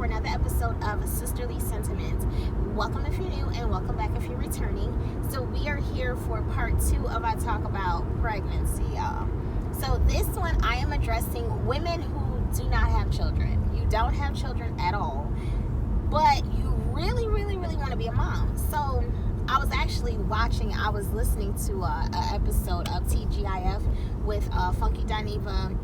for another episode of Sisterly Sentiments. Welcome if you're new and welcome back if you're returning. So we are here for part 2 of our talk about pregnancy, y'all. So this one I am addressing women who do not have children. You don't have children at all, but you really want to be a mom. So I was listening to an episode of TGIF with Funky Dineva,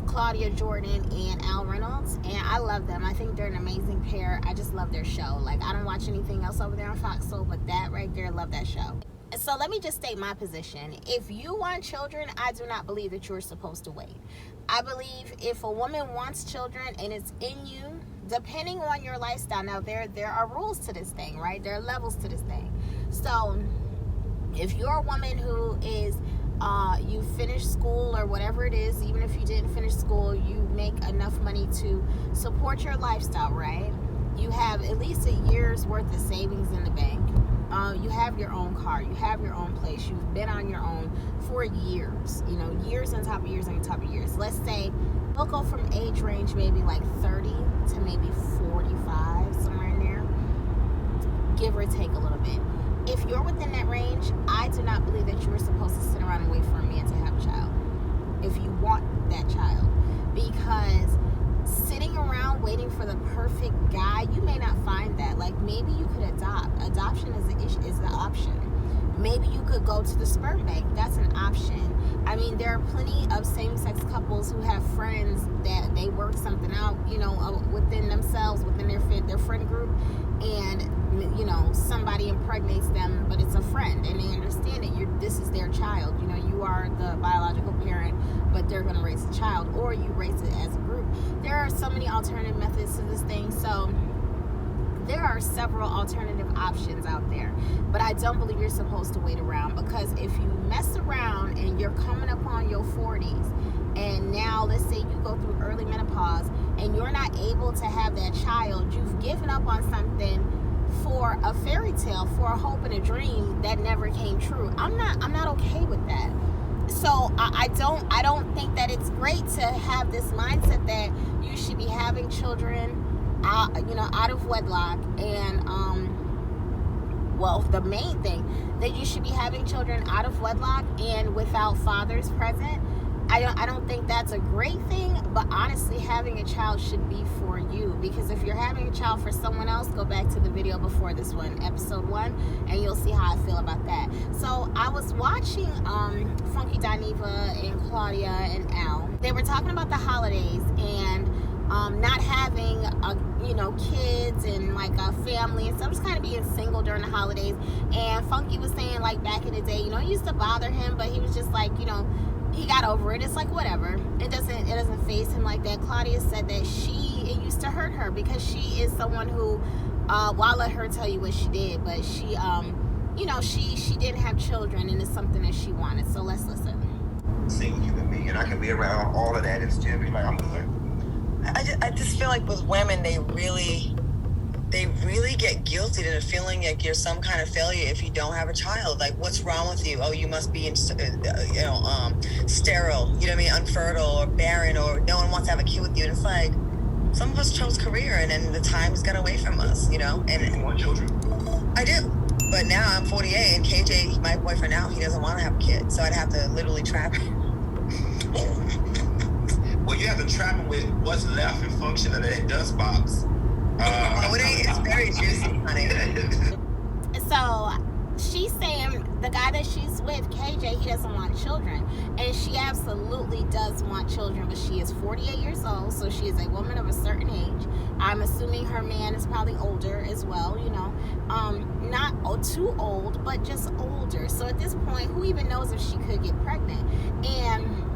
Claudia Jordan, and Al Reynolds, and I love them. I think they're an amazing pair. I just love their show. Like, I don't watch anything else over there on Fox Soul, but that right there, love that show. So let me just state my position. If you want children, I do not believe that you're supposed to wait. I believe if a woman wants children and it's in you, depending on your lifestyle, now there are rules to this thing, right? There are levels to this thing. So if you're a woman who is you finished school or whatever it is, even if you didn't finish school, you make enough money to support your lifestyle, right? You have at least a year's worth of savings in the bank. You have your own car, you have your own place, you've been on your own for years, years on top of years on top of years. Let's say we'll go from age range maybe like 30 to maybe 45, somewhere in there, give or take a little bit. If you're within that range, I do not believe that you are supposed to sit around and wait for a man to have a child if you want that child, because sitting around waiting for the perfect guy, you may not find that. Like, maybe you could adopt. Adoption is the option. Maybe you could go to the sperm bank. That's an option. I mean, there are plenty of same-sex couples who have friends that they work something out, within themselves, within their friend group, and somebody impregnates them, but it's a friend, and they understand that this is their child. You are the biological parent, but they're going to raise a child, or you raise it as a group. There are so many alternative methods to this thing, so there are several alternative options out there, but I don't believe you're supposed to wait around, because if you mess around and you're coming up on your 40s, and now let's say you go through early menopause and you're not able to have that child, you've given up on something for a fairy tale, for a hope and a dream that never came true. I'm not okay with that. So I don't think that it's great to have this mindset that you should be having children out of wedlock, and the main thing, that you should be having children out of wedlock and without fathers present. I don't think that's a great thing, but honestly, having a child should be for you, because if you're having a child for someone else, go back to the video before this one, episode 1, and you'll see how I feel about that. So I was watching Funky Dineva and Claudia and Al. They were talking about the holidays and not having kids and like a family and stuff, just kind of being single during the holidays. And Funky was saying, like, back in the day, it used to bother him, but he was just like, he got over it. It's like, whatever. It doesn't faze him like that. Claudia said that it used to hurt her, because she is someone who, I'll let her tell you what she did, but she, she didn't have children, and it's something that she wanted. So let's listen. Single human being, and I can be around all of that and still be like, I'm good. I just feel like with women, they really get guilty to the feeling like you're some kind of failure if you don't have a child. Like, what's wrong with you? Oh, you must be sterile, unfertile or barren, or no one wants to have a kid with you. And it's like, some of us chose career, and then the time's got away from us, and You want children? I do. But now I'm 48, and KJ, my boyfriend now, he doesn't want to have a kid, so I'd have to literally trap him. Well, you have to trap him with what's left and function of that dust box. It's very juicy, honey. So she's saying the guy that she's with, KJ, he doesn't want children, and she absolutely does want children, but she is 48 years old, so she is a woman of a certain age. I'm assuming her man is probably older as well, not too old, but just older. So at this point, who even knows if she could get pregnant? And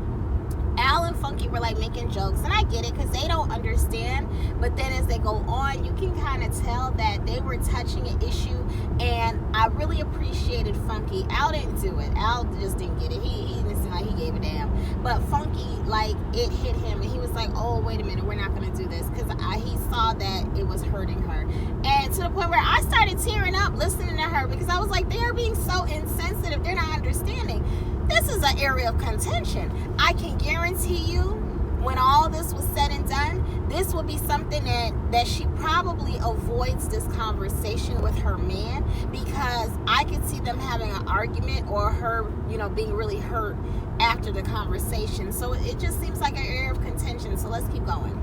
Al and Funky were like making jokes, and I get it, because they don't understand, but then as they go on, you can kind of tell that they were touching an issue, and I really appreciated Funky. Al didn't do it. Al just didn't get it. He didn't seem like he gave a damn, but Funky, like, it hit him, and he was like, oh, wait a minute, we're not going to do this, because he saw that it was hurting her, and to the point where I started tearing up listening to her, because I was like, they are being so insensitive. They're not understanding. This is an area of contention. I can guarantee you, when all this was said and done, this would be something that she probably avoids this conversation with her man, because I could see them having an argument, or her, you know, being really hurt after the conversation. So it just seems like an area of contention. So let's keep going.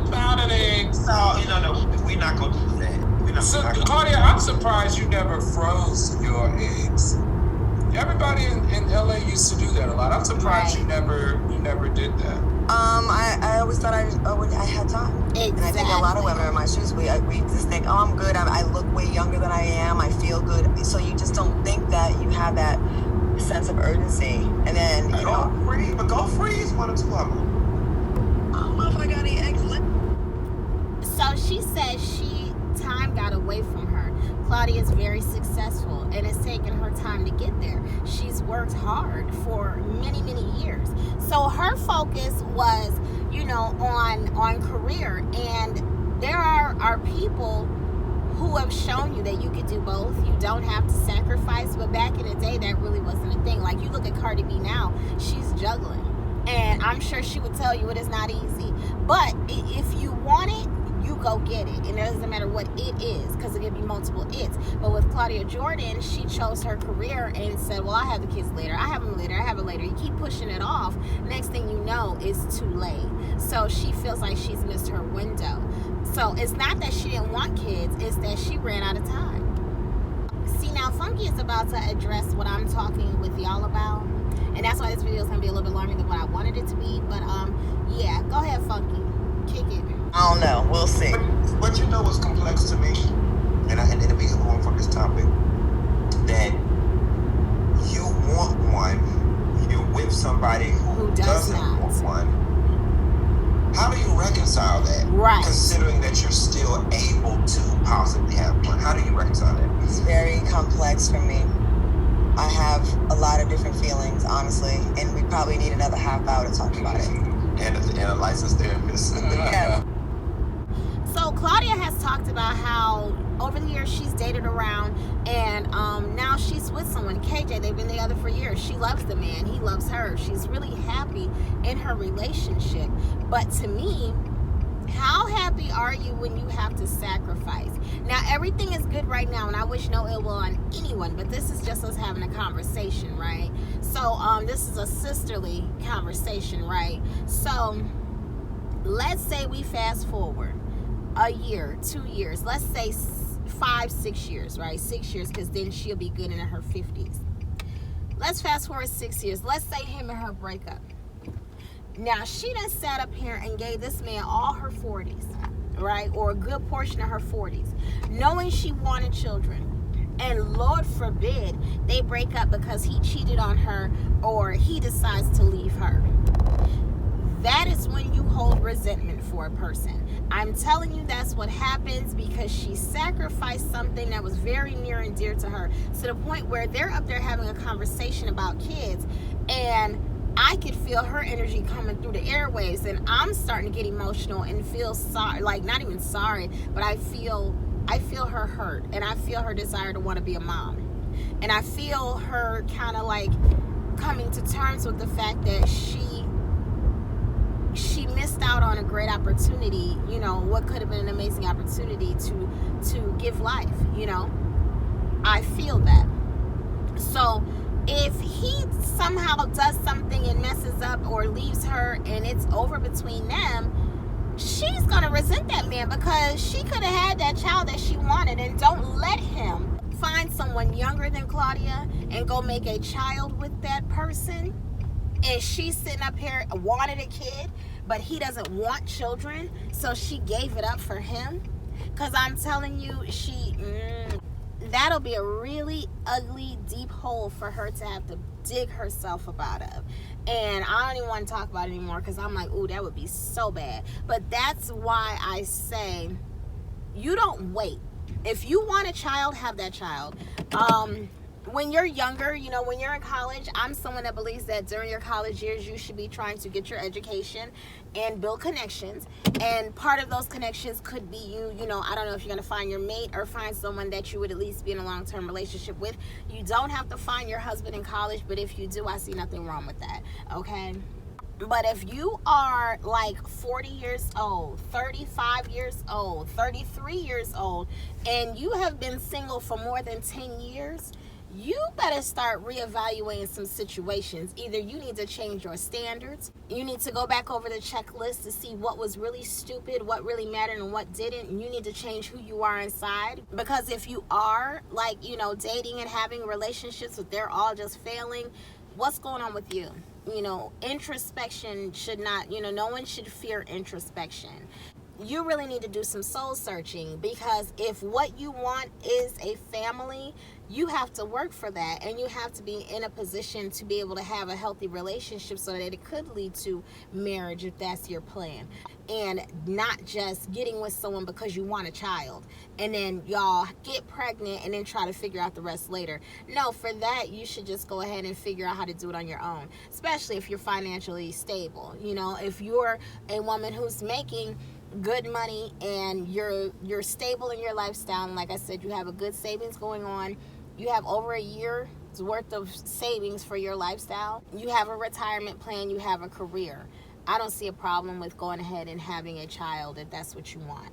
Clouded eggs. No, we're not going to do that. We're not, So, not gonna Claudia, I'm surprised you never froze your eggs. Everybody in LA used to do that a lot. I'm surprised Right. you never did that. I always thought I had time. Exactly. And I think a lot of women in my shoes, we just think, oh, I'm good. I look way younger than I am. I feel good. So you just don't think that you have that sense of urgency. And then, you know. Go freeze one or two of them. I don't know if I got any eggs left. So she says time got away from her. Claudia is very successful, and it's taken her time to get there. She's worked hard for many, many years. So her focus was, you know, on career. And there are people who have shown you that you could do both. You don't have to sacrifice. But back in the day, that really wasn't a thing. Like, you look at Cardi B now, she's juggling. And I'm sure she would tell you it is not easy. But if you want it, you go get it. And it doesn't matter what it is, because it could be multiple it's. But with Claudia Jordan, she chose her career and said, well, I have the kids later. I have them later. I have it later. You keep pushing it off. Next thing you know, it's too late. So she feels like she's missed her window. So it's not that she didn't want kids. It's that she ran out of time. See, now Funky is about to address what I'm talking with y'all about. And that's why this video is going to be a little bit longer than what I wanted it to be. But, yeah, go ahead, Funky. Kick it. I don't know. We'll see. But you know what's complex to me? And it'll be going from this topic. That you want one, you're with somebody who doesn't not want one. How do you reconcile that? Right. Considering that you're still able to possibly have one. How do you reconcile that? It's very complex for me. I have a lot of different feelings, honestly, and we probably need another half hour to talk about it. And a licensed therapist. Yeah. So Claudia has talked about how over the years she's dated around, and now she's with someone, KJ. They've been together for years. She loves the man. He loves her. She's really happy in her relationship. But to me, how happy are you when you have to sacrifice? Now, everything is good right now, and I wish no ill will on anyone, but this is just us having a conversation, right? So, this is a sisterly conversation, right? So, let's say we fast forward a year, 2 years, let's say 5, 6 years, right? 6 years, because then she'll be good in her 50s. Let's fast forward 6 years. Let's say him and her break up. Now, she done sat up here and gave this man all her 40s, right? Or a good portion of her 40s, knowing she wanted children. And Lord forbid they break up because he cheated on her or he decides to leave her. That is when you hold resentment for a person. I'm telling you, that's what happens, because she sacrificed something that was very near and dear to her, to the point where they're up there having a conversation about kids, and I could feel her energy coming through the airwaves, and I'm starting to get emotional and feel sorry, like not even sorry, but I feel her hurt, and I feel her desire to want to be a mom, and I feel her kind of like coming to terms with the fact that she missed out on a great opportunity, you know, what could have been an amazing opportunity to give life, you know. I feel that. So if he somehow does something and messes up or leaves her and it's over between them, she's going to resent that man, because she could have had that child that she wanted. And don't let him find someone younger than Claudia and go make a child with that person. And she's sitting up here, wanted a kid, but he doesn't want children, so she gave it up for him. Because I'm telling you, that'll be a really ugly, deep hole for her to have to dig herself up out of. And I don't even want to talk about it anymore, because I'm like, ooh, that would be so bad. But that's why I say, you don't wait. If you want a child, have that child. When you're younger, you know, when you're in college, I'm someone that believes that during your college years, you should be trying to get your education and build connections. And part of those connections could be you know, I don't know if you're going to find your mate or find someone that you would at least be in a long-term relationship with. You don't have to find your husband in college, but if you do, I see nothing wrong with that, okay? But if you are like 40 years old, 35 years old, 33 years old, and you have been single for more than 10 years, you better start reevaluating some situations. Either you need to change your standards, you need to go back over the checklist to see what was really stupid, what really mattered, and what didn't. And you need to change who you are inside. Because if you are, like, you know, dating and having relationships but they're all just failing, what's going on with you? You know, introspection should not, you know, no one should fear introspection. You really need to do some soul searching, because if what you want is a family, you have to work for that, and you have to be in a position to be able to have a healthy relationship so that it could lead to marriage if that's your plan, and not just getting with someone because you want a child and then y'all get pregnant and then try to figure out the rest later. No, for that you should just go ahead and figure out how to do it on your own, especially if you're financially stable. You know, if you're a woman who's making good money and you're stable in your lifestyle, and like I said, you have a good savings going on, you have over a year's worth of savings for your lifestyle, you have a retirement plan, you have a career, I don't see a problem with going ahead and having a child if that's what you want.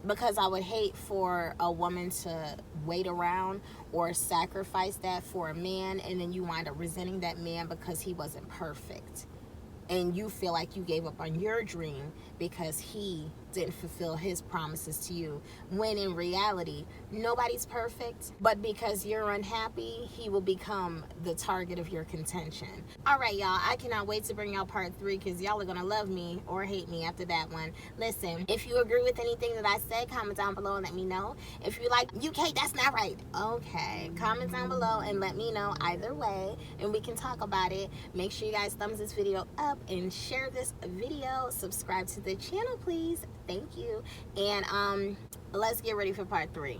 Because I would hate for a woman to wait around or sacrifice that for a man, and then you wind up resenting that man because he wasn't perfect, and you feel like you gave up on your dream because he didn't fulfill his promises to you, when in reality nobody's perfect, but because you're unhappy, he will become the target of your contention. All right, y'all, I cannot wait to bring y'all part 3, because y'all are gonna love me or hate me after that one. Listen, if you agree with anything that I said, comment down below and let me know. If you like, UK, that's not right, okay, comment down below and let me know either way, and we can talk about it. Make sure you guys thumbs this video up and share this video. Subscribe to the channel, please. Thank you. And let's get ready for part 3.